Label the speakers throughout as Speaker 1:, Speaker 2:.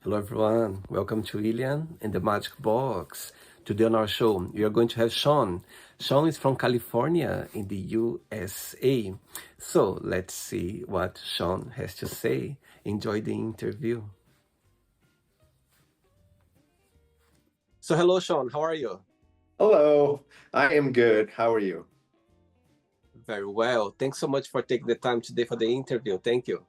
Speaker 1: Hello everyone, welcome to Ilian and the Magic Box. Today on our show, we are going to have Sean. Sean is from California in the USA. So let's see what Sean has to say. Enjoy the interview. So hello Sean, how are you?
Speaker 2: Hello, I am good. How are you?
Speaker 1: Very well. Thanks so much for taking the time today for the interview. Thank you.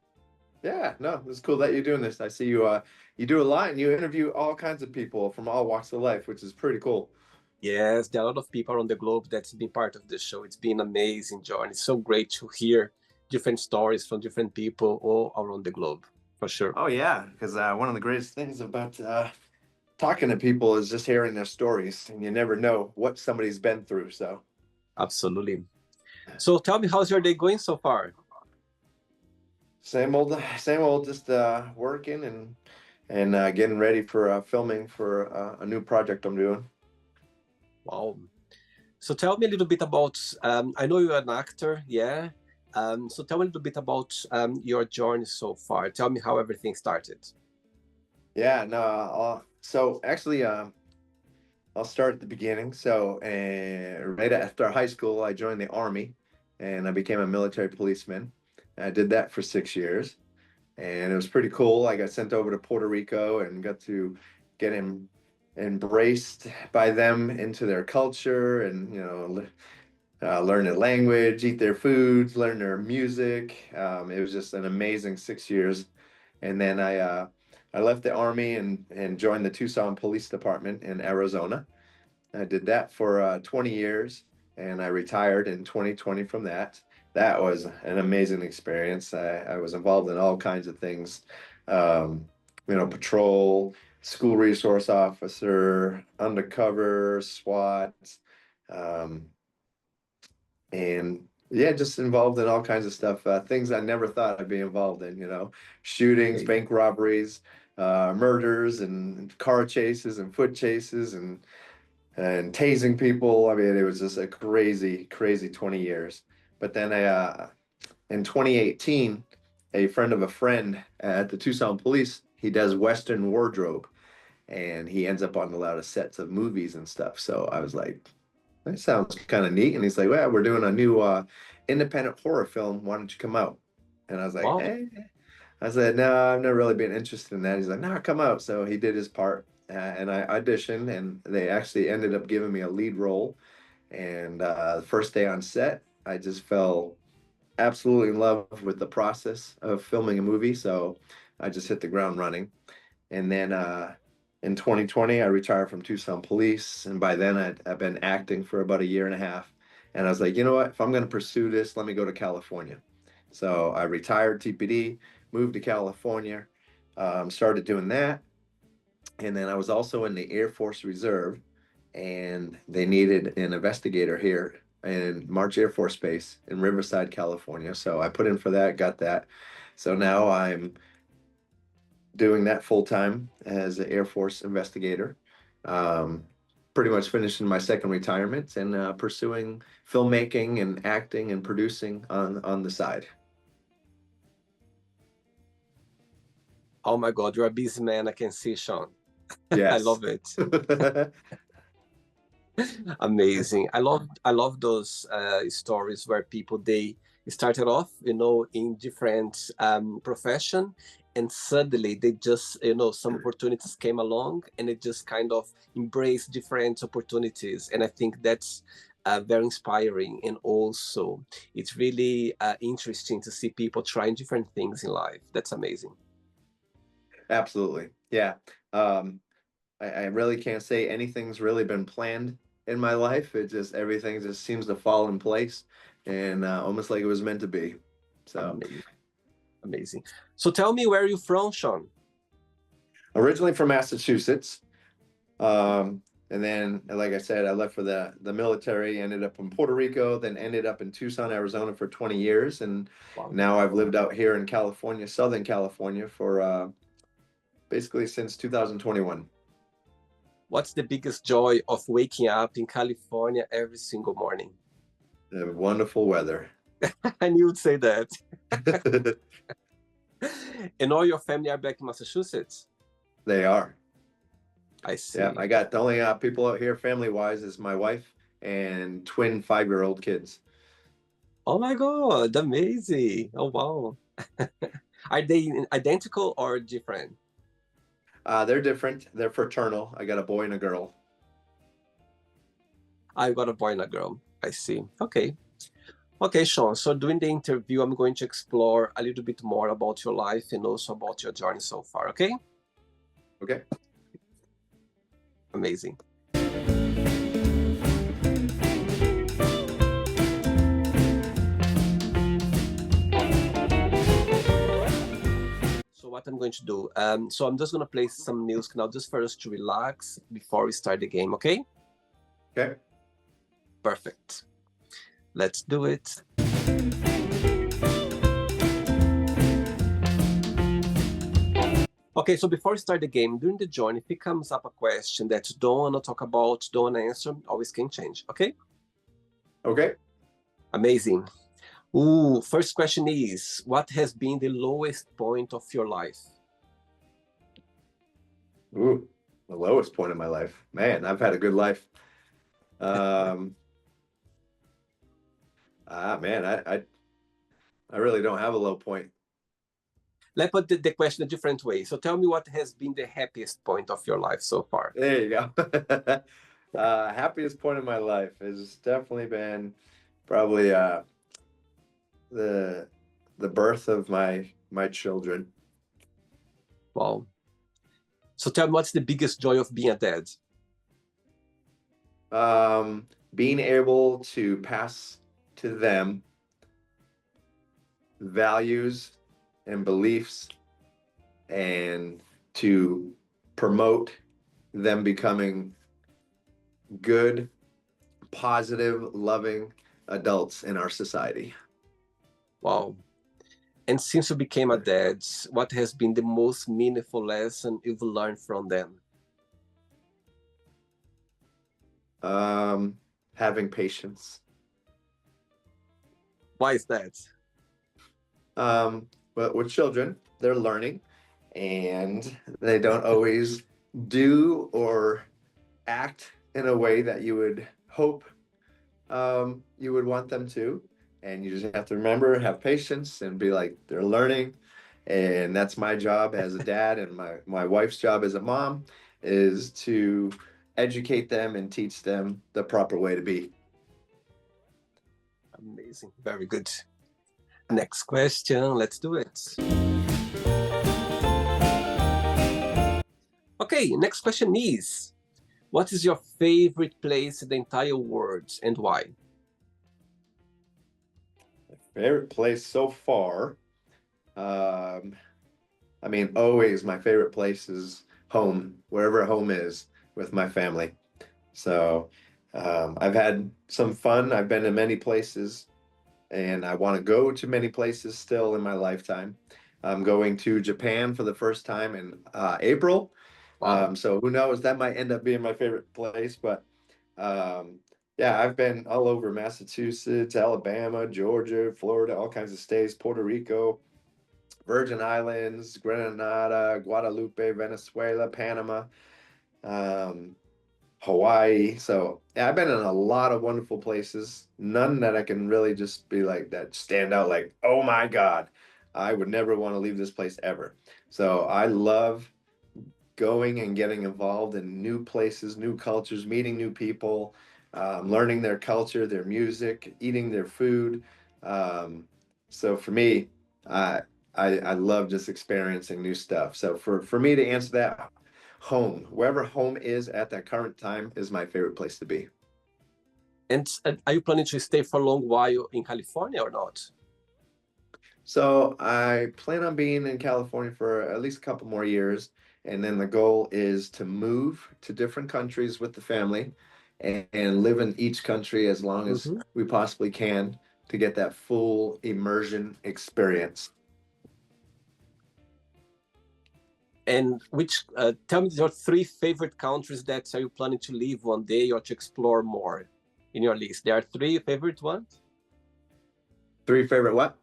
Speaker 2: Yeah, no, it's cool that you're doing this. I see you do a lot and you interview all kinds of people from all walks of life, which is pretty cool.
Speaker 1: Yes, there are a lot of people around the globe that's been part of the show. It's been amazing, John. It's so great to hear different stories from different people all around the globe, for sure.
Speaker 2: Oh yeah, because one of the greatest things about talking to people is just hearing their stories, and you never know what somebody's been through. So
Speaker 1: Absolutely. So tell me, how's your day going so far?
Speaker 2: same old, just working and getting ready for filming for a new project I'm doing.
Speaker 1: Wow. So tell me a little bit about, I know you're an actor, yeah. So tell me a little bit about your journey so far. Tell me how everything started.
Speaker 2: Yeah, no. So actually, I'll start at the beginning. So, right after high school, I joined the Army and I became a military policeman. I did that for 6 years and it was pretty cool. I got sent over to Puerto Rico and got to get embraced by them into their culture and, learn their language, eat their foods, learn their music. It was just an amazing 6 years. And then I left the Army and joined the Tucson Police Department in Arizona. I did that for 20 years and I retired in 2020 from that. That was an amazing experience. I was involved in all kinds of things, patrol, school resource officer, undercover, SWAT, um, and yeah, just involved in all kinds of stuff, things I never thought I'd be involved in, shootings,
Speaker 1: Okay.
Speaker 2: bank robberies, murders, and car chases and foot chases and tasing people. I mean, it was just a crazy, crazy 20 years. But then in 2018, a friend of a friend at the Tucson Police, he does Western wardrobe and he ends up on a lot of sets of movies and stuff. So I was like, that sounds kind of neat. And he's like, well, we're doing a new independent horror film. Why don't you come out? And I was like,
Speaker 1: Wow.
Speaker 2: eh. I said, no, I've never really been interested in that. He's like, no, come out. So he did his part, and I auditioned, and they actually ended up giving me a lead role. And the first day on set, I just fell absolutely in love with the process of filming a movie. So I just hit the ground running. And then in 2020, I retired from Tucson Police, and by then I've been acting for about a year and a half. And I was like, you know what? If I'm going to pursue this, let me go to California. So I retired TPD, moved to California, started doing that. And then I was also in the Air Force Reserve, and they needed an investigator here in March Air Force Base in Riverside, California. So I put in for that, got that. So now I'm doing that full time as an Air Force investigator. Um, Pretty much finishing my second retirement and pursuing filmmaking and acting and producing on the side.
Speaker 1: Oh my God, you're a busy man. I can see, Sean. I
Speaker 2: Yes.
Speaker 1: love it. Amazing. I love those stories where people they started off, in different profession, and suddenly they just, some opportunities came along, and it just kind of embraced different opportunities. And I think that's very inspiring, and also it's really interesting to see people trying different things in life. That's amazing.
Speaker 2: Absolutely. Yeah. Um, I really can't say anything's really been planned in my life. It just everything just seems to fall in place and almost like it was meant to be. So
Speaker 1: Amazing. Amazing. So tell me, where are you from, Sean?
Speaker 2: originally from Massachusetts. And then, like I said, I left for the military, ended up in Puerto Rico, then ended up in Tucson, Arizona for 20 years. And
Speaker 1: Wow.
Speaker 2: now I've lived out here in California, Southern California, for basically since 2021.
Speaker 1: What's the biggest joy of waking up in California every single morning?
Speaker 2: Wonderful weather.
Speaker 1: I knew you'd say that. And all your family are back in Massachusetts?
Speaker 2: They are.
Speaker 1: I see.
Speaker 2: Yeah, I got the only people out here family wise is my wife and twin 5-year-old kids.
Speaker 1: Oh my God, amazing. Oh wow. Are they identical or different?
Speaker 2: They're different. They're fraternal. I got a boy and a girl.
Speaker 1: I've got a boy and a girl. I see. Okay. Okay, Sean. So during the interview, I'm going to explore a little bit more about your life and also about your journey so far. Okay?
Speaker 2: Okay.
Speaker 1: Amazing. So what I'm going to do, so I'm just going to play some music now just for us to relax before we start the game, okay?
Speaker 2: Okay.
Speaker 1: Perfect. Let's do it. Okay, so before we start the game, during the journey, if it comes up a question that you don't want to talk about, don't want to answer, always can change, okay?
Speaker 2: Okay.
Speaker 1: Amazing. Ooh, first question is, what has been the lowest point of your life?
Speaker 2: Ooh, the lowest point in my life. Man, I've had a good life. Man, I really don't have a low point.
Speaker 1: Let's put the question a different way. So tell me what has been the happiest point of your life so far?
Speaker 2: There you go. Happiest point in my life has definitely been probably the birth of my children.
Speaker 1: Wow. So tell me, what's the biggest joy of being a dad?
Speaker 2: Being able to pass to them values and beliefs and to promote them becoming good, positive, loving adults in our society.
Speaker 1: Wow. And since you became a dad, what has been the most meaningful lesson you've learned from them?
Speaker 2: Having patience.
Speaker 1: Why is that?
Speaker 2: But with children, they're learning and they don't always do or act in a way that you would hope you would want them to. And you just have to remember, have patience and be like, they're learning. And that's my job as a dad, and my wife's job as a mom is to educate them and teach them the proper way to be.
Speaker 1: Amazing. Very good. Next question. Let's do it. Okay, next question is, what is your favorite place in the entire world and why?
Speaker 2: Favorite place so far? I mean, always my favorite place is home, wherever home is with my family. So I've had some fun. I've been to many places and I want to go to many places still in my lifetime. I'm going to Japan for the first time in April.
Speaker 1: Wow.
Speaker 2: So who knows, that might end up being my favorite place. But yeah, I've been all over Massachusetts, Alabama, Georgia, Florida, all kinds of states, Puerto Rico, Virgin Islands, Grenada, Guadalupe, Venezuela, Panama, Hawaii. So yeah, I've been in a lot of wonderful places. None that I can really just be like that stand out like, oh my God, I would never want to leave this place ever. So I love going and getting involved in new places, new cultures, meeting new people, learning their culture, their music, eating their food. So for me, I love just experiencing new stuff. So for me to answer that, home, wherever home is at that current time, is my favorite place to be.
Speaker 1: And are you planning to stay for a long while in California or not?
Speaker 2: So I plan on being in California for at least a couple more years. And then the goal is to move to different countries with the family and live in each country as long as we possibly can to get that full immersion experience.
Speaker 1: And tell me your 3 favorite countries that are you planning to live one day or to explore more in your list. There are 3 favorite ones?
Speaker 2: 3 favorite what?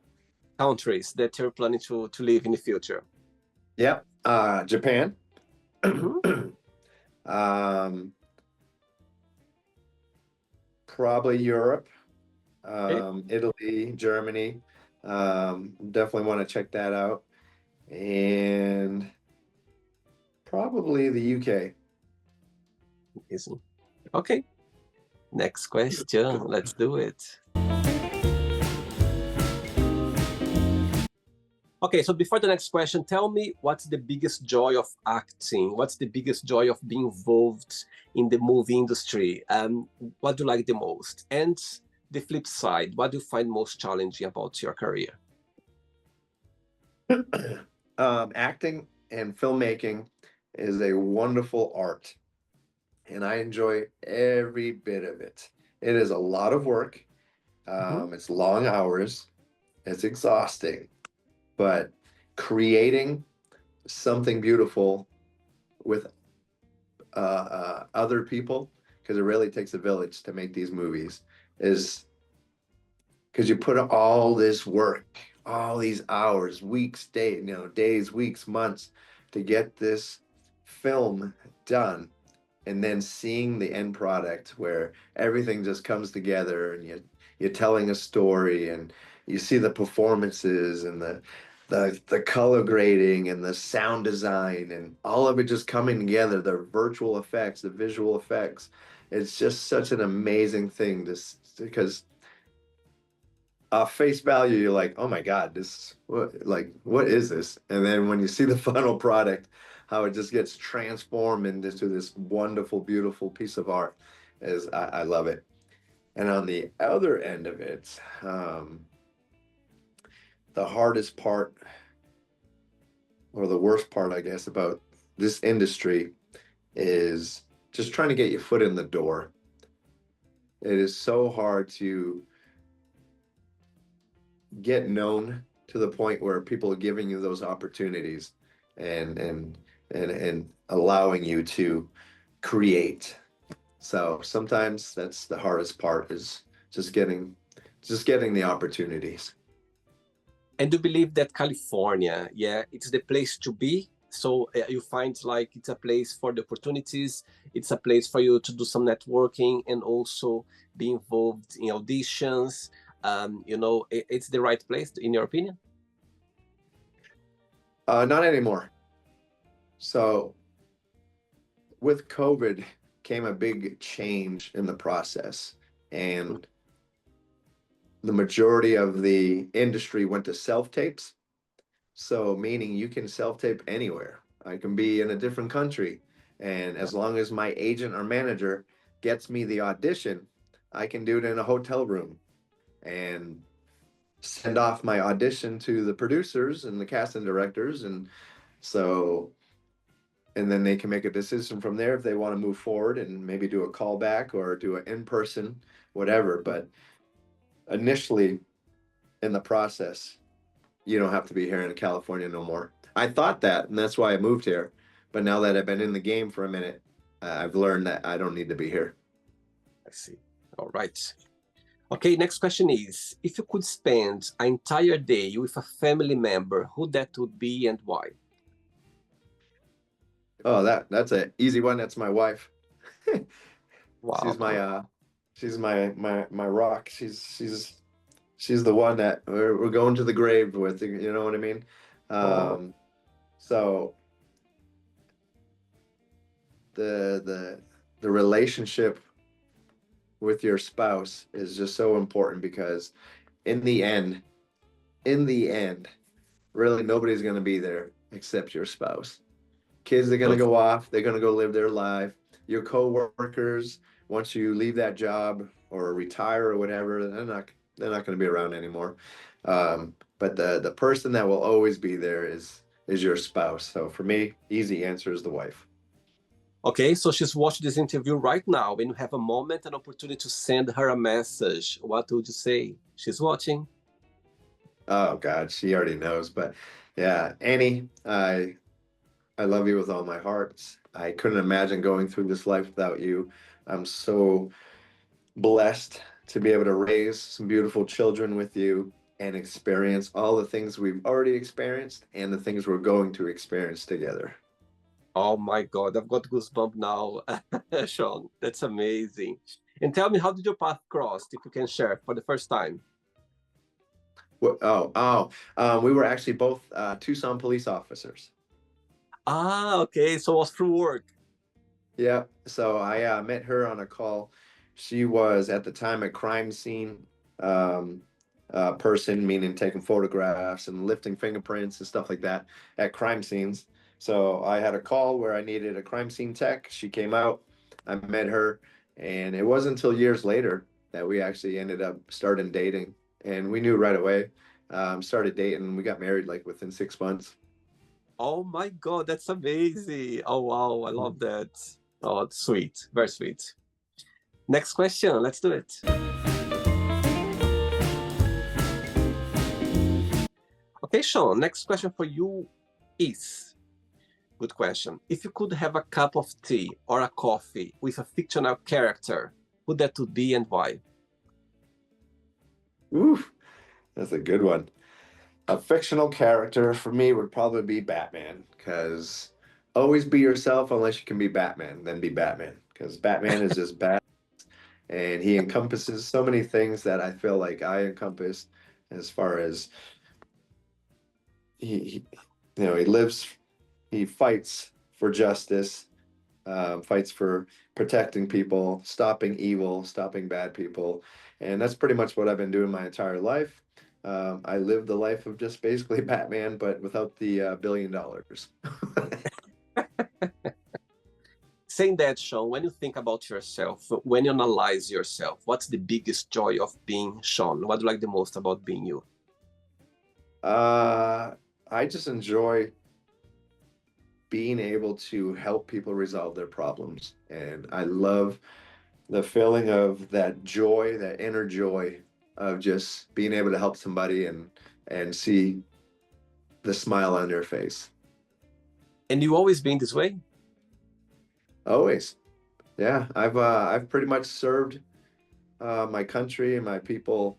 Speaker 1: Countries that you're planning to live in the future.
Speaker 2: Yep. Japan,
Speaker 1: Hmm.
Speaker 2: um, probably Europe,
Speaker 1: Okay,
Speaker 2: Italy, Germany. Definitely want to check that out. And probably the UK.
Speaker 1: amazing. Okay, next question. Let's do it. Okay, so before the next question, tell me what's the biggest joy of acting? What's the biggest joy of being involved in the movie industry? What do you like the most? And the flip side, what do you find most challenging about your career?
Speaker 2: Acting and filmmaking is a wonderful art, and I enjoy every bit of it. It is a lot of work.
Speaker 1: Mhm.
Speaker 2: It's long hours. It's exhausting, but creating something beautiful with other people, because it really takes a village to make these movies, is because you put all this work, all these hours, weeks, days, weeks, months to get this film done, and then seeing the end product where everything just comes together and you're telling a story and you see the performances and the color grading and the sound design and all of it just coming together, the virtual effects, the visual effects. It's just such an amazing thing because face value, you're like, oh my God, what is this? And then when you see the final product, how it just gets transformed into this wonderful, beautiful piece of art is I love it. And on the other end of it, the hardest part or the worst part, I guess, about this industry is just trying to get your foot in the door. It is so hard to get known to the point where people are giving you those opportunities and and allowing you to create. So sometimes that's the hardest part is just getting the opportunities.
Speaker 1: And do you believe that California, yeah, it's the place to be? So you find like it's a place for the opportunities, it's a place for you to do some networking and also be involved in auditions. It's the right place, in your opinion?
Speaker 2: Not anymore. So with COVID came a big change in the process, and the majority of the industry went to self tapes. So, meaning you can self tape anywhere. I can be in a different country. And
Speaker 1: Yeah.
Speaker 2: as long as my agent or manager gets me the audition, I can do it in a hotel room and send off my audition to the producers and the casting directors. So, and then they can make a decision from there if they want to move forward and maybe do a callback or do an in person, whatever. But initially in the process, you don't have to be here in California no more. I thought that, and that's why I moved here. But now that I've been in the game for a minute, I've learned that I don't need to be here.
Speaker 1: I see. All right. Okay, next question is, if you could spend an entire day with a family member, who that would be and why?
Speaker 2: Oh, that's an easy one. That's my wife.
Speaker 1: Wow.
Speaker 2: She's my rock. She's the one that we're going to the grave with. You know what I mean?
Speaker 1: Oh,
Speaker 2: So the relationship with your spouse is just so important because in the end, in the end, really nobody's going to be there except your spouse. Kids are going to
Speaker 1: true.
Speaker 2: go off, they're going to go live their life. Your coworkers, once you leave that job or retire or whatever, they're not going to be around anymore. But the person that will always be there is your spouse. So for me, easy answer is the wife.
Speaker 1: Okay, so she's watching this interview right now, and you have a moment, an opportunity to send her a message. What would you say? She's watching.
Speaker 2: Oh God, she already knows. But yeah, Annie, I love you with all my heart. I couldn't imagine going through this life without you. I'm so blessed to be able to raise some beautiful children with you and experience all the things we've already experienced and the things we're going to experience together.
Speaker 1: Oh my God, I've got goosebumps now, Sean. That's amazing. And tell me, how did your path cross, if you can share, for the first time?
Speaker 2: We were actually both Tucson police officers.
Speaker 1: Ah, okay. So it was through work.
Speaker 2: Yeah. So I met her on a call. She was at the time a crime scene um, person, meaning taking photographs and lifting fingerprints and stuff like that at crime scenes. So I had a call where I needed a crime scene tech. She came out. I met her, and it wasn't until years later that we actually ended up starting dating, and we knew right away. Started dating. We got married like within 6 months.
Speaker 1: Oh my God, that's amazing. Oh wow, I love that. Oh, it's sweet. Very sweet. Next question. Let's do it. Okay, Sean, next question for you is, good question. If you could have a cup of tea or a coffee with a fictional character, who that would be and why?
Speaker 2: Ooh, that's a good one. A fictional character for me would probably be Batman, because always be yourself unless you can be Batman, then be Batman. Because Batman is just bad and he encompasses so many things that I feel like I encompass as far as he he lives, he fights for justice, fights for protecting people, stopping evil, stopping bad people. And that's pretty much what I've been doing my entire life. I live the life of just basically Batman, but without the $1 billion.
Speaker 1: Saying that, Sean, when you think about yourself, when you analyze yourself, what's the biggest joy of being Sean? What do you like the most about being you?
Speaker 2: I just enjoy being able to help people resolve their problems. And I love the feeling of that joy, that inner joy of just being able to help somebody and see the smile on their face.
Speaker 1: And you always been this way?
Speaker 2: Always. Yeah, I've pretty much served my country and my people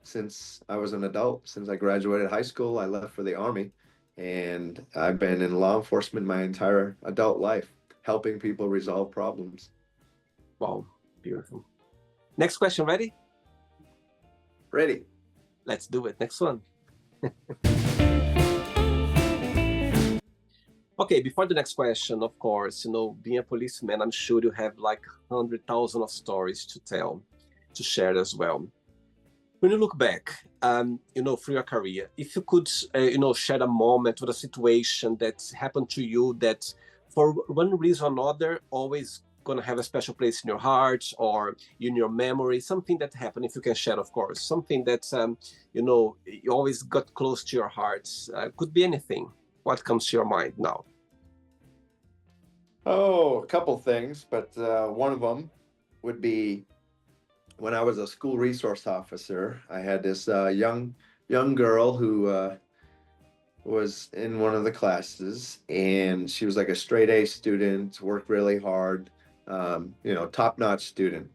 Speaker 2: since I was an adult. Since I graduated high school, I left for the army, and I've been in law enforcement my entire adult life, helping people resolve problems.
Speaker 1: Wow, beautiful. Next question, ready?
Speaker 2: Ready?
Speaker 1: Let's do it. Next one. Okay, before the next question, of course, being a policeman, I'm sure you have like 100,000 of stories to tell, to share as well. When you look back, through your career, if you could, share a moment or a situation that happened to you that, for one reason or another, always gonna have a special place in your heart or in your memory, something that happened, if you can share, of course, something that, you always got close to your heart. Could be anything. What comes to your mind now?
Speaker 2: Oh, a couple things, but one of them would be when I was a school resource officer. I had this young girl who was in one of the classes, and she was like a straight A student, worked really hard, top notch student.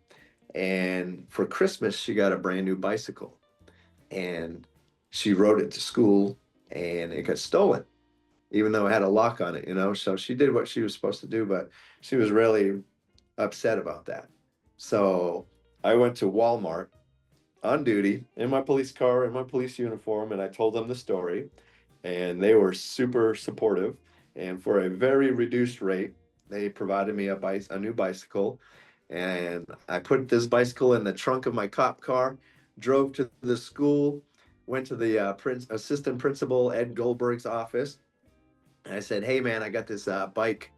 Speaker 2: And for Christmas, she got a brand new bicycle, and she rode it to school, and it got stolen, even though it had a lock on it. So she did what she was supposed to do, but she was really upset about that. So I went to Walmart on duty in my police car, in my police uniform, and I told them the story, and they were super supportive. And for a very reduced rate, they provided me a new bicycle, and I put this bicycle in the trunk of my cop car, drove to the school, went to the assistant principal Ed Goldberg's office, and I said, "Hey, man, I got this bike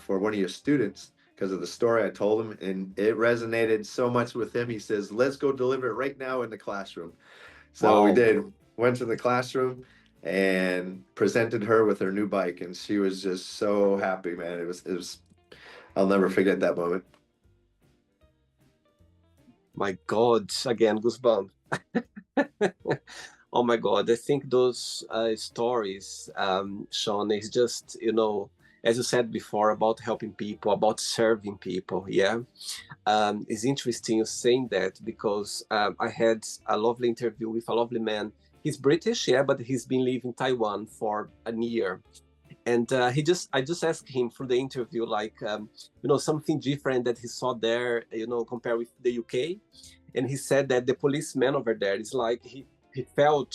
Speaker 2: for one of your students." Because of the story I told him, and it resonated so much with him. He says, "Let's go deliver it right now in the classroom." So we
Speaker 1: Wow.
Speaker 2: did. Went to the classroom and presented her with her new bike, and she was just so happy, man. It was. I'll never forget that moment.
Speaker 1: My God, again, goosebumps. Oh my God, I think those stories, Sean, is just, as you said before, about helping people, about serving people. Yeah. It's interesting you saying that because I had a lovely interview with a lovely man. He's British, yeah, but he's been living in Taiwan for a year. And I just asked him through the interview, like, something different that he saw there, compared with the UK. And he said that the policeman over there is like, he felt,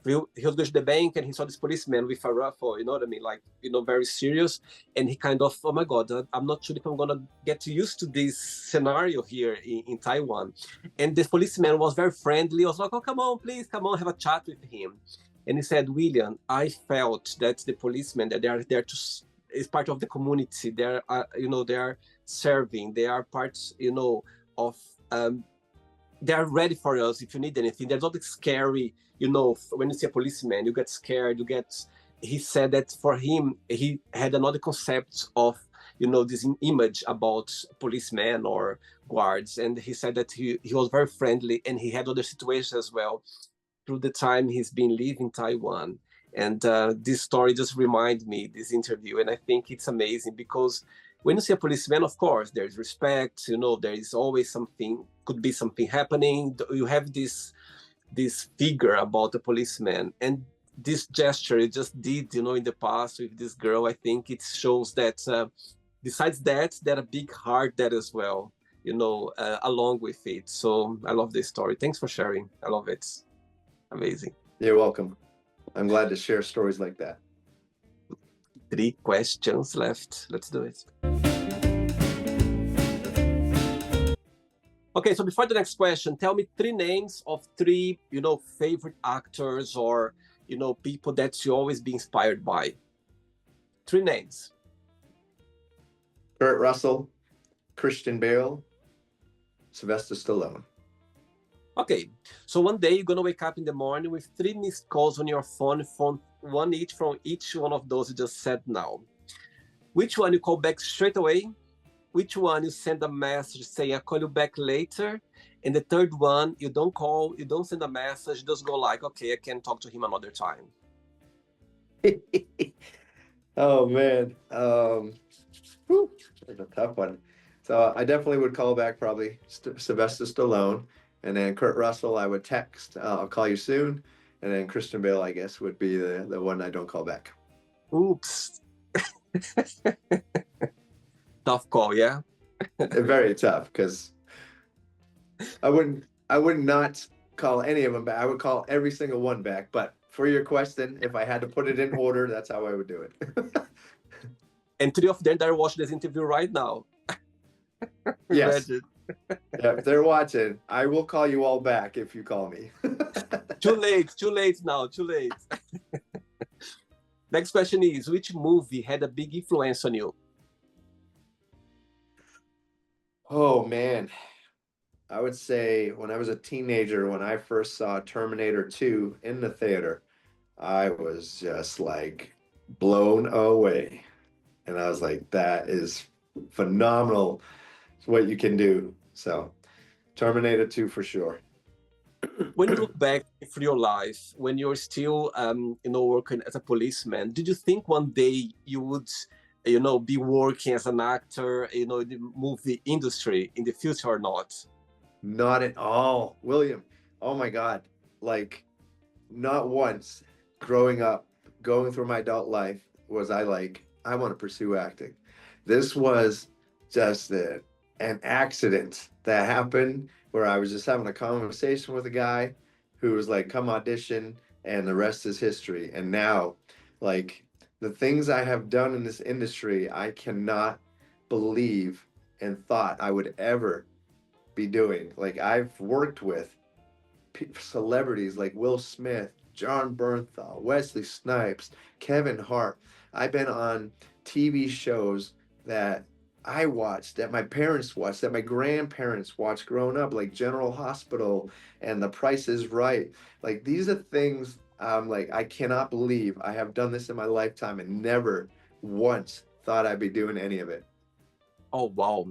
Speaker 1: he was going to the bank and he saw this policeman with a rifle, you know what I mean? Like, very serious. And he kind of, oh my God, I'm not sure if I'm going to get used to this scenario here in Taiwan. And this policeman was very friendly. I was like, oh, come on, please, come on, have a chat with him. And he said, William, I felt that the policemen, that they are there to, is part of the community. They're, they are serving. They are parts, of, they are ready for us if you need anything. They're not scary, when you see a policeman, you get scared, he said that for him, he had another concept of, this image about policemen or guards. And he said that he was very friendly and he had other situations as well through the time he's been living Taiwan. And this story just reminded me, this interview, and I think it's amazing because when you see a policeman, of course, there's respect, there is always something, could be something happening. You have this figure about the policeman. And this gesture it just did, in the past with this girl, I think it shows that besides that, there a big heart there as well, along with it. So I love this story. Thanks for sharing. I love it. Amazing.
Speaker 2: You're welcome. I'm glad to share stories like that.
Speaker 1: 3 questions left. Let's do it. Okay, so before the next question, tell me 3 names of 3, favorite actors or, people that you always be inspired by. 3 names.
Speaker 2: Kurt Russell, Christian Bale, Sylvester Stallone.
Speaker 1: Okay, so one day you're going to wake up in the morning with 3 missed calls on your phone, one each from each one of those you just said now. Which one you call back straight away? Which one you send a message saying, I'll call you back later? And the third one, you don't call, you don't send a message, just go like, okay, I can talk to him another time.
Speaker 2: Oh, man. That's a tough one. So I definitely would call back probably Sylvester Stallone. And then Kurt Russell, I would text, I'll call you soon. And then Christian Bale, I guess, would be the one I don't call back.
Speaker 1: Oops. Tough call, yeah?
Speaker 2: Very tough, because I would not call any of them back. I would call every single one back. But for your question, if I had to put it in order, that's how I would do it.
Speaker 1: And 3 of them that are watching this interview right now.
Speaker 2: Yes. Yeah, if they're watching, I will call you all back if you call me.
Speaker 1: Too late now, too late. Next question is, which movie had a big influence on you?
Speaker 2: Oh, man. I would say when I was a teenager, when I first saw Terminator 2 in the theater, I was just like blown away. And I was like, that is phenomenal what you can do. So Terminator 2 for sure.
Speaker 1: When you look back through your life, when you're still, working as a policeman, did you think one day you would, be working as an actor, in the movie industry in the future or not?
Speaker 2: Not at all, William. Oh my God. Like, not once growing up, going through my adult life, was I like, I want to pursue acting. This was just an accident that happened where I was just having a conversation with a guy who was like, come audition, and the rest is history. And now, like, the things I have done in this industry, I cannot believe and thought I would ever be doing. Like, I've worked with celebrities like Will Smith, John Bernthal, Wesley Snipes, Kevin Hart. I've been on TV shows that I watched, that my parents watched, that my grandparents watched growing up, like General Hospital and The Price is Right. Like, these are things I'm like, I cannot believe I have done this in my lifetime and never once thought I'd be doing any of it.
Speaker 1: Oh, wow.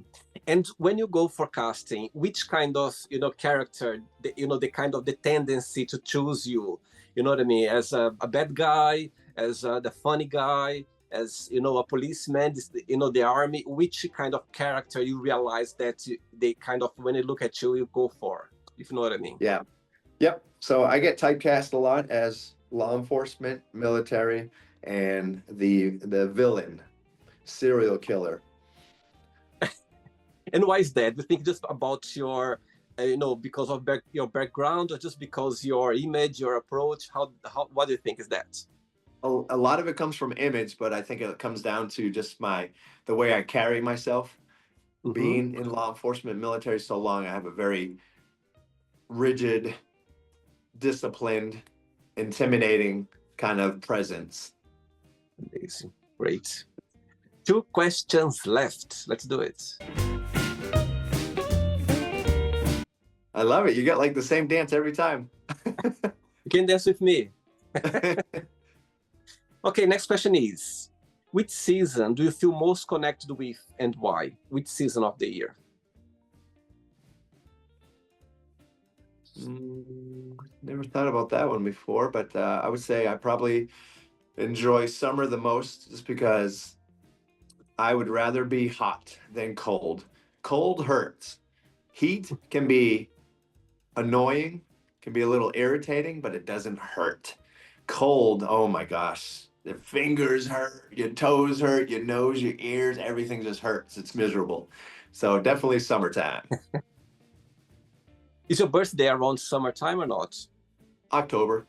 Speaker 1: And when you go for casting, which kind of, character, the kind of the tendency to choose you, you know what I mean, as a bad guy, as the funny guy, as, a policeman, the army, which kind of character you realize that they kind of, when they look at you, you go for, if you know what I mean?
Speaker 2: Yeah. Yep. So I get typecast a lot as law enforcement, military, and the villain, serial killer.
Speaker 1: And why is that? Do you think just about your, because of your background, or just because your image, your approach? What do you think is that?
Speaker 2: A lot of it comes from image, but I think it comes down to just the way I carry myself.
Speaker 1: Mm-hmm.
Speaker 2: Being in law enforcement, military so long, I have a very rigid, disciplined, intimidating kind of presence.
Speaker 1: Amazing. Great. 2 questions left. Let's do it.
Speaker 2: I love it. You get like the same dance every time.
Speaker 1: You can dance with me. Okay, next question is, which season do you feel most connected with and why? Which season of the year?
Speaker 2: Never thought about that one before, but I would say I probably enjoy summer the most just because I would rather be hot than cold. Cold hurts. Heat can be annoying, can be a little irritating, but it doesn't hurt. Cold, oh my gosh. The fingers hurt, your toes hurt, your nose, your ears, everything just hurts. It's miserable. So definitely summertime.
Speaker 1: Is your birthday around summertime or not?
Speaker 2: October.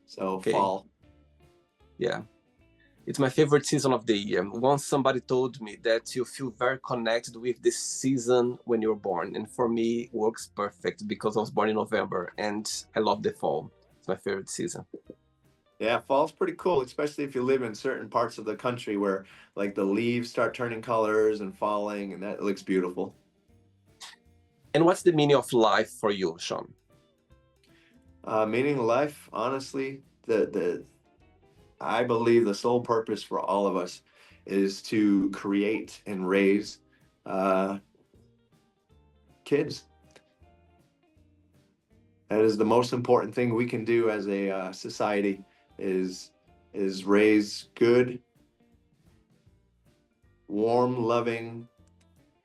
Speaker 2: So
Speaker 1: Okay.
Speaker 2: fall.
Speaker 1: Yeah. It's my favorite season of the year. Once somebody told me that you feel very connected with this season when you're born. And for me, it works perfect because I was born in November and I love the fall. It's my favorite season.
Speaker 2: Yeah, fall's pretty cool, especially if you live in certain parts of the country where like the leaves start turning colors and falling, and that looks beautiful.
Speaker 1: And what's the meaning of life for you, Sean?
Speaker 2: Meaning of life, honestly, I believe the sole purpose for all of us is to create and raise kids. That is the most important thing we can do as a society is raise good, warm, loving,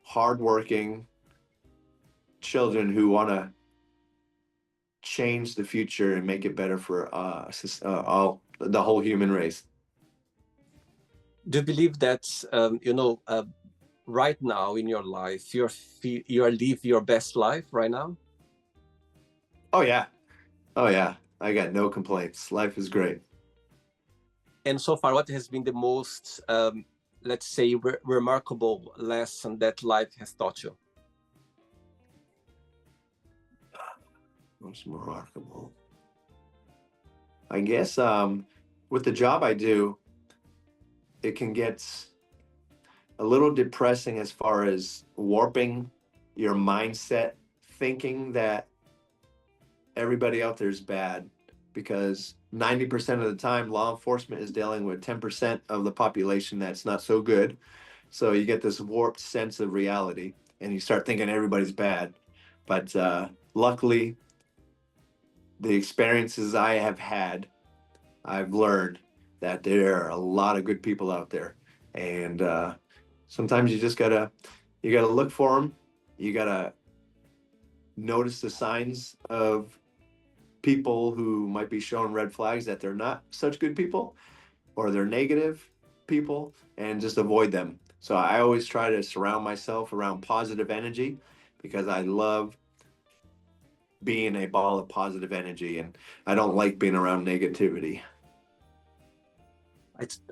Speaker 2: hardworking children who want to change the future and make it better for the whole human race.
Speaker 1: Do you believe that right now in your life you are living your best life right now?
Speaker 2: Oh yeah, I got no complaints. Life is great.
Speaker 1: And so far, what has been the most, let's say, remarkable lesson that life has taught you?
Speaker 2: Most remarkable, I guess, with the job I do, it can get a little depressing as far as warping your mindset, thinking that everybody out there is bad, because 90% of the time law enforcement is dealing with 10% of the population that's not so good. So you get this warped sense of reality and you start thinking everybody's bad. But luckily, the experiences I have had, I've learned that there are a lot of good people out there. And sometimes you just gotta look for them. You gotta notice the signs of people who might be showing red flags that they're not such good people or they're negative people, and just avoid them. So I always try to surround myself around positive energy because I love being a ball of positive energy and I don't like being around negativity.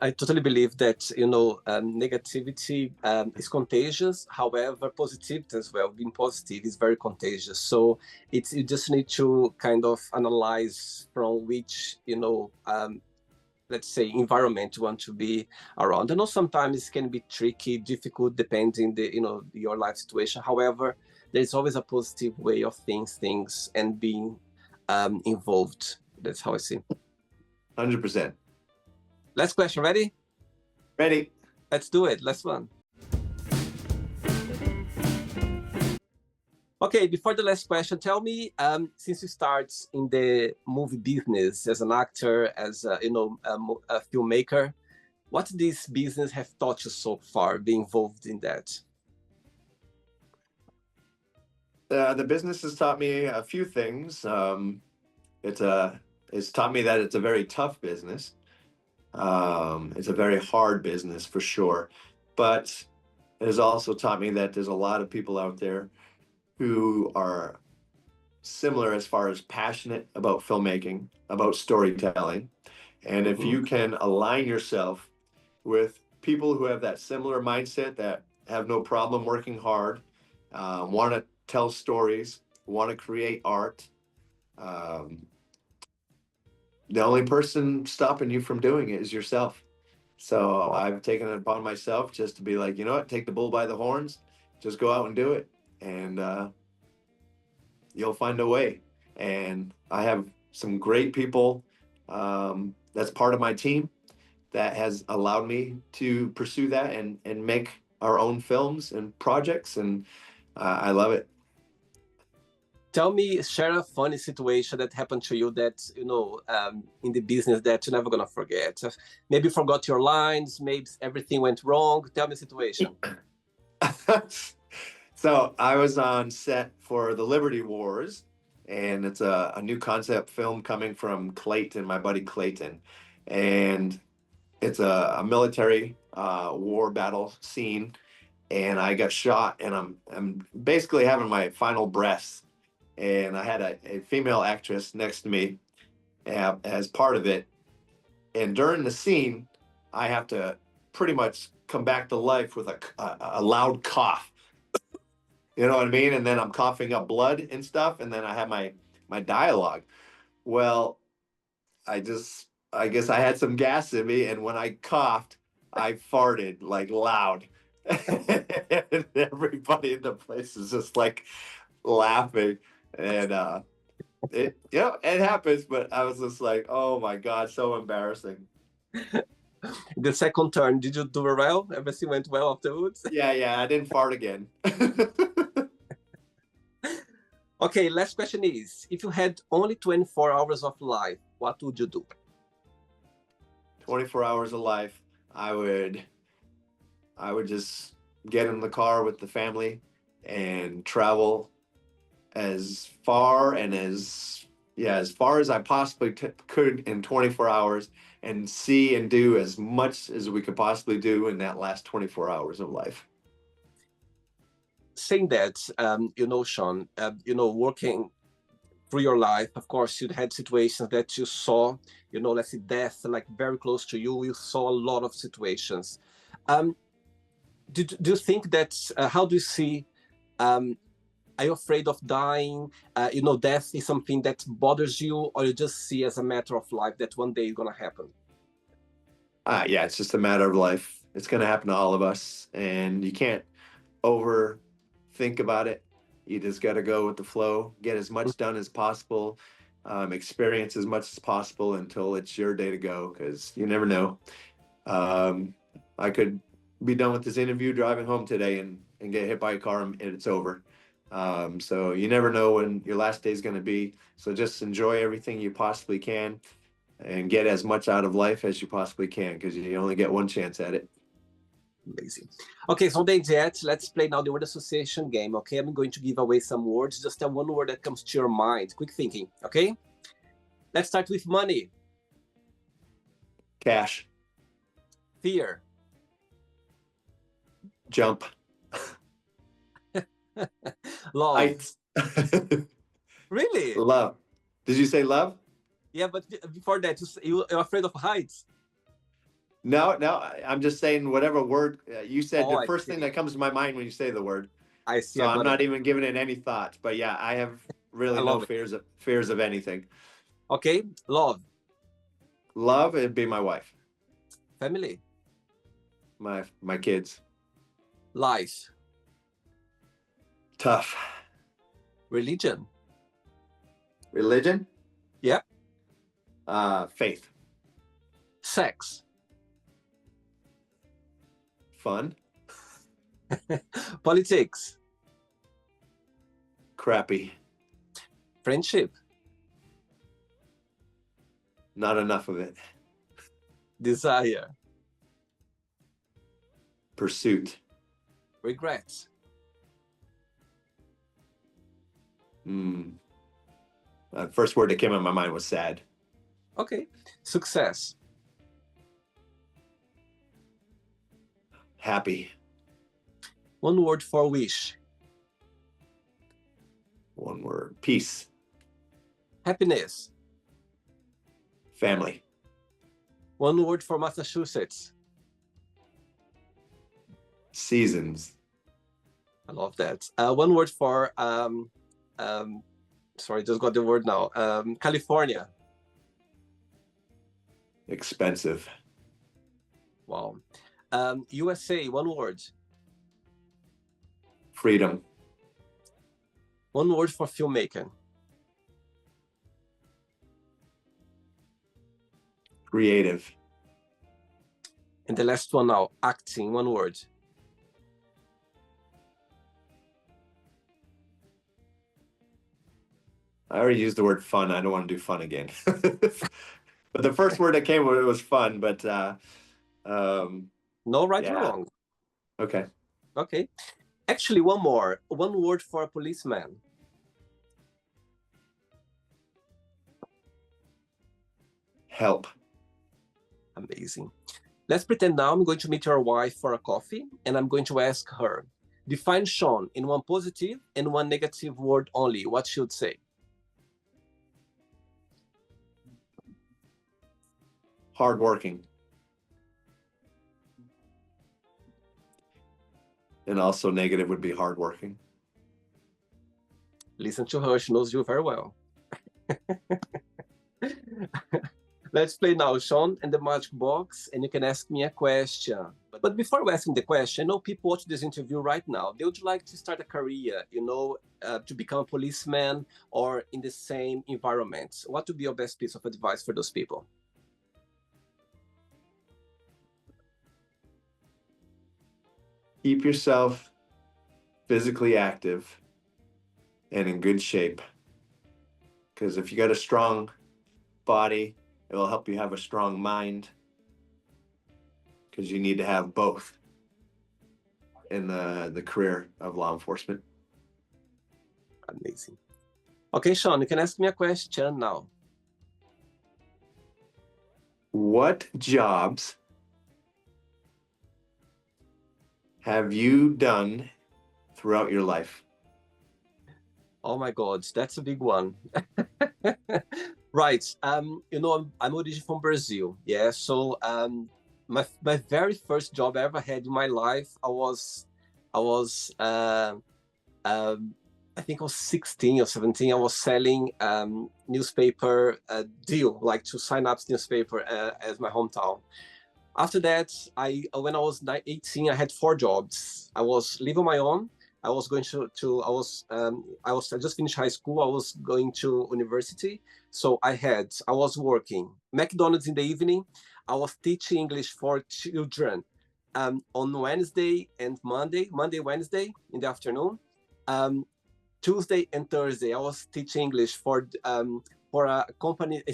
Speaker 1: I totally believe that negativity is contagious. However, positivity as well, being positive, is very contagious. So you just need to kind of analyze from which let's say environment you want to be around. I know sometimes it can be tricky, difficult, depending your life situation. However, there's always a positive way of seeing things and being involved. That's how I see.
Speaker 2: 100%.
Speaker 1: Last question, ready?
Speaker 2: Ready.
Speaker 1: Let's do it. Last one. Okay, before the last question, tell me, since you start in the movie business as an actor, as a filmmaker, what this business have taught you so far, being involved in that?
Speaker 2: The business has taught me a few things. It's taught me that it's a very tough business. It's a very hard business for sure, but it has also taught me that there's a lot of people out there who are similar as far as passionate about filmmaking, about storytelling. And if
Speaker 1: Mhm.
Speaker 2: you can align yourself with people who have that similar mindset, that have no problem working hard, want to tell stories, want to create art, um, the only person stopping you from doing it is yourself. So
Speaker 1: Wow.
Speaker 2: I've taken it upon myself just to be like, you know what, take the bull by the horns, just go out and do it. And you'll find a way. And I have some great people that's part of my team that has allowed me to pursue that and make our own films and projects. And I love it.
Speaker 1: Tell me, share a funny situation that happened to you that, in the business that you're never gonna forget. Maybe you forgot your lines, maybe everything went wrong. Tell me a situation.
Speaker 2: So I was on set for the Liberty Wars, and it's a new concept film coming from Clayton, my buddy Clayton. And it's a military war battle scene, and I got shot, and I'm basically having my final breaths, and I had a female actress next to me as part of it, and during the scene, I have to pretty much come back to life with a loud cough. You know what I mean? And then I'm coughing up blood and stuff, and then I have my dialogue. Well, I guess I had some gas in me, and when I coughed, I farted like loud. And everybody in the place is just like laughing. And it happens, but I was just like, oh my God, so embarrassing.
Speaker 1: The second turn, did you do well? Everything went well afterwards?
Speaker 2: Yeah, I didn't fart again.
Speaker 1: Okay, last question is, if you had only 24 hours of life, what would you do?
Speaker 2: 24 hours of life, I would I would just get in the car with the family and travel as far and as far as I possibly could in 24 hours, and see and do as much as we could possibly do in that last 24 hours of life.
Speaker 1: Saying that, Sean, working through your life, of course, you had situations that you saw, let's say death, like very close to you. You saw a lot of situations. Um, do you think that, how do you see, um, are you afraid of dying? Death is something that bothers you, or you just see as a matter of life that one day is going to happen?
Speaker 2: Yeah, it's just a matter of life. It's going to happen to all of us, and you can't overthink about it. You just got to go with the flow, get as much done as possible, experience as much as possible until it's your day to go, because you never know. Um, I could be done with this interview driving home today and get hit by a car and it's over. So you never know when your last day is going to be. So just enjoy everything you possibly can and get as much out of life as you possibly can, because you only get one chance at it.
Speaker 1: Amazing. Okay, so then yet, let's play now the word association game. Okay, I'm going to give away some words. Just tell one word that comes to your mind. Quick thinking. Okay, let's start with money.
Speaker 2: Cash.
Speaker 1: Fear.
Speaker 2: Jump.
Speaker 1: Love.
Speaker 2: Heights.
Speaker 1: Really?
Speaker 2: Love. Did you say love?
Speaker 1: Yeah, but before that, you're afraid of heights.
Speaker 2: No, I'm just saying whatever word you said,
Speaker 1: Oh,
Speaker 2: the
Speaker 1: I
Speaker 2: first thing
Speaker 1: see.
Speaker 2: that comes to my mind when you say the word.
Speaker 1: I see.
Speaker 2: So
Speaker 1: I
Speaker 2: I'm
Speaker 1: got it.
Speaker 2: not even giving it any thought. But yeah, I have
Speaker 1: I
Speaker 2: really no
Speaker 1: love it.
Speaker 2: fears of anything.
Speaker 1: Okay, love.
Speaker 2: Love, it'd be my wife,
Speaker 1: Family.
Speaker 2: my kids.
Speaker 1: Life.
Speaker 2: Tough.
Speaker 1: Religion.
Speaker 2: Religion,
Speaker 1: Yeah.
Speaker 2: faith,
Speaker 1: Sex.
Speaker 2: fun,
Speaker 1: Politics.
Speaker 2: crappy,
Speaker 1: Friendship.
Speaker 2: not enough of it,
Speaker 1: Desire.
Speaker 2: pursuit.
Speaker 1: Regrets.
Speaker 2: First word that came in my mind was sad.
Speaker 1: Okay. Success.
Speaker 2: Happy.
Speaker 1: One word for wish.
Speaker 2: One word. Peace.
Speaker 1: Happiness.
Speaker 2: Family.
Speaker 1: One word for Massachusetts.
Speaker 2: Seasons.
Speaker 1: I love that. One word for, sorry, just got the word now. California.
Speaker 2: Expensive.
Speaker 1: Wow. USA, one word.
Speaker 2: Freedom.
Speaker 1: One word for filmmaking.
Speaker 2: Creative.
Speaker 1: And the last one now, acting, one word.
Speaker 2: I already used the word fun. I don't want to do fun again. But the first word that came with it was fun, but
Speaker 1: No right or
Speaker 2: yeah.
Speaker 1: wrong.
Speaker 2: Okay.
Speaker 1: Okay. Actually, one more. One word for a policeman.
Speaker 2: Help.
Speaker 1: Amazing. Let's pretend now I'm going to meet your wife for a coffee, and I'm going to ask her, define Sean in one positive and one negative word only. What she would say?
Speaker 2: Hardworking. And also negative would be hardworking.
Speaker 1: Listen to her. She knows you very well. Let's play now, Sean, and the magic box, and you can ask me a question. But before asking the question, I know people watch this interview right now. They would like to start a career, to become a policeman or in the same environment. What would be your best piece of advice for those people?
Speaker 2: Keep yourself physically active and in good shape. Because if you got a strong body, it will help you have a strong mind. Because you need to have both in the career of law enforcement.
Speaker 1: Amazing. Okay, Sean, you can ask me a question now.
Speaker 2: What jobs have you done throughout your life?
Speaker 1: Oh my God, that's a big one. Right. I'm originally from Brazil. Yeah. So my very first job I ever had in my life, I think I was 16 or 17. I was selling newspaper deal, like to sign up newspaper as my hometown. After that, when I was 18, I had 4 jobs. I was living on my own. I was going I just finished high school. I was going to university. So I was working McDonald's in the evening. I was teaching English for children on Wednesday and Wednesday in the afternoon. Tuesday and Thursday, I was teaching English for a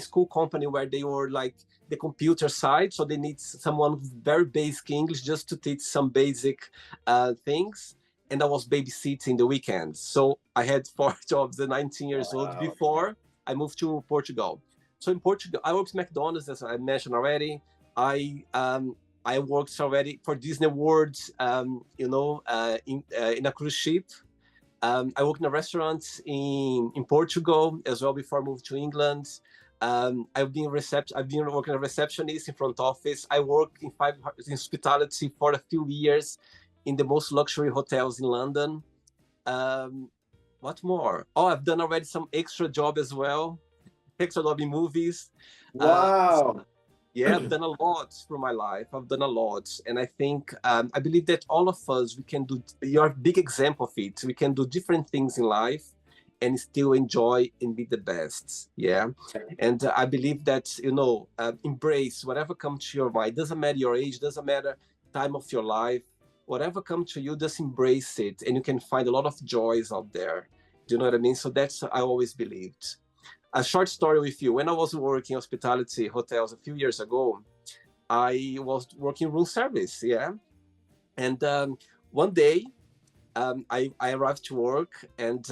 Speaker 1: school company where they were like the computer side. So they need someone with very basic English just to teach some basic things. And I was babysitting the weekends. So I had 4 jobs at 19 years old before I moved to Portugal. So in Portugal, I worked at McDonald's, as I mentioned already. I worked already for Disney World, in a cruise ship. I worked in a restaurant in Portugal as well before I moved to England. I've been working as a receptionist in front office. I worked in hospitality for a few years in the most luxury hotels in London. What more? Oh, I've done already some extra job as well. Extra job in movies.
Speaker 2: Wow.
Speaker 1: Yeah, I've done a lot through my life. I've done a lot. And I think, I believe that all of us, we can do, you're a big example of it. We can do different things in life and still enjoy and be the best. Yeah. And I believe that, embrace whatever comes to your mind. Doesn't matter your age, doesn't matter time of your life. Whatever comes to you, just embrace it. And you can find a lot of joys out there. Do you know what I mean? So that's, I always believed. A short story with you. When I was working hospitality hotels a few years ago, I was working room service, yeah. And one day, I arrived to work, and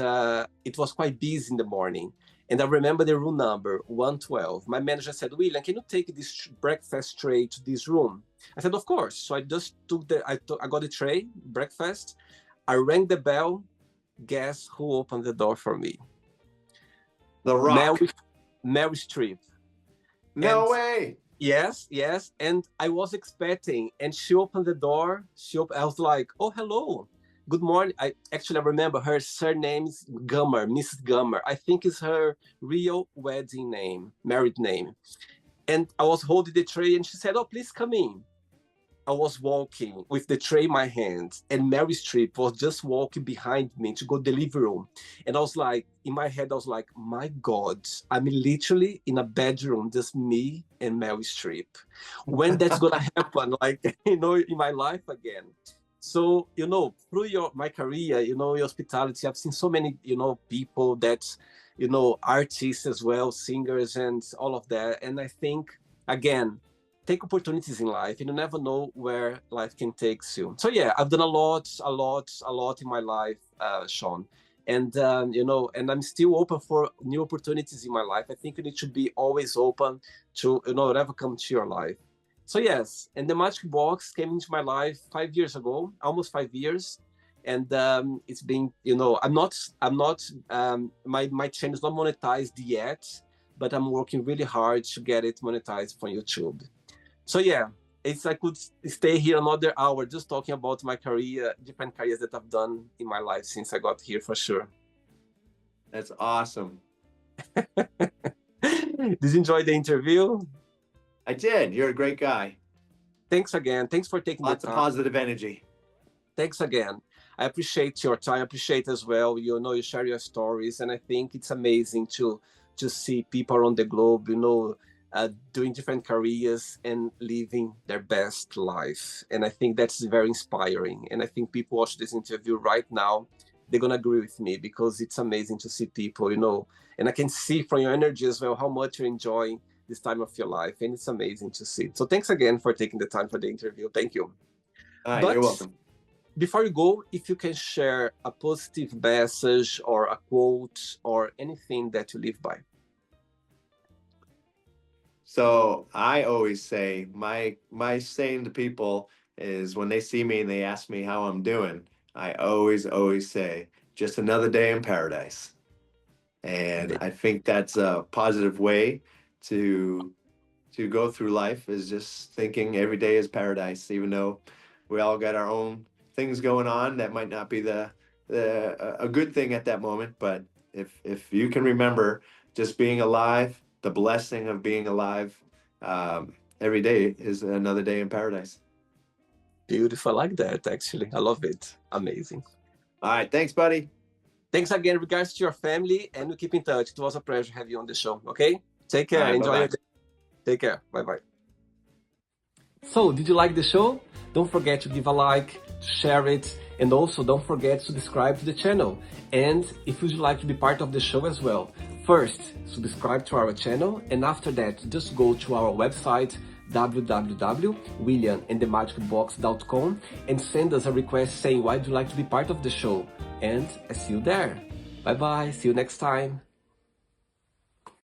Speaker 1: it was quite busy in the morning. And I remember the room number 112. My manager said, "William, can you take this breakfast tray to this room?" I said, of course. So I just I got the tray, breakfast. I rang the bell. Guess who opened the door for me?
Speaker 2: The Rock.
Speaker 1: Mary Streep.
Speaker 2: No way.
Speaker 1: Yes. And I was expecting, and she opened the door. I was like, oh, hello. Good morning. I remember her surname is Gummer, Mrs. Gummer. I think it's her real wedding name, married name. And I was holding the tray, and she said, oh, please come in. I was walking with the tray in my hand, and Mary Streep was just walking behind me to go to the living room. And I was like, in my head, I was like, my God, I'm literally in a bedroom, just me and Mary Streep. When that's gonna happen, like, in my life again. So, through my career, your hospitality, I've seen so many, people that, artists as well, singers and all of that. And I think, again, take opportunities in life, and you never know where life can take you. So yeah, I've done a lot in my life, Sean. And, and I'm still open for new opportunities in my life. I think you need to be always open to, whatever comes to your life. So yes, and the Magic Box came into my life 5 years ago, almost 5 years. And it's been, my channel is not monetized yet, but I'm working really hard to get it monetized from YouTube. So yeah, I could stay here another hour just talking about my career, different careers that I've done in my life since I got here, for sure.
Speaker 2: That's awesome.
Speaker 1: Did you enjoy the interview?
Speaker 2: I did. You're a great guy.
Speaker 1: Thanks again. Thanks for taking the time.
Speaker 2: Lots of positive energy.
Speaker 1: Thanks again. I appreciate your time. I appreciate as well, you share your stories. And I think it's amazing to see people around the globe, doing different careers and living their best life. And I think that's very inspiring. And I think people watch this interview right now, they're going to agree with me, because it's amazing to see people, and I can see from your energy as well how much you're enjoying this time of your life. And it's amazing to see. So thanks again for taking the time for the interview. Thank you.
Speaker 2: You're welcome.
Speaker 1: Before you go, if you can share a positive message or a quote or anything that you live by.
Speaker 2: So I always say, my saying to people is, when they see me and they ask me how I'm doing, I always say, just another day in paradise. And I think that's a positive way to go through life, is just thinking every day is paradise, even though we all got our own things going on that might not be a good thing at that moment. But if you can remember just being alive, the blessing of being alive, every day is another day in paradise.
Speaker 1: Beautiful. I like that, actually. I love it. Amazing.
Speaker 2: All right. Thanks, buddy.
Speaker 1: Thanks again. Regards to your family, and we keep in touch. It was a pleasure to have you on the show. Okay? Take care.
Speaker 2: Right,
Speaker 1: enjoy your day. Take care. Bye-bye. So, did you like the show? Don't forget to give a like, share it, and also don't forget to subscribe to the channel. And if you'd like to be part of the show as well, first, subscribe to our channel, and after that, just go to our website, www.williamandthemagicbox.com, and send us a request saying why do you like to be part of the show. And I see you there. Bye-bye. See you next time.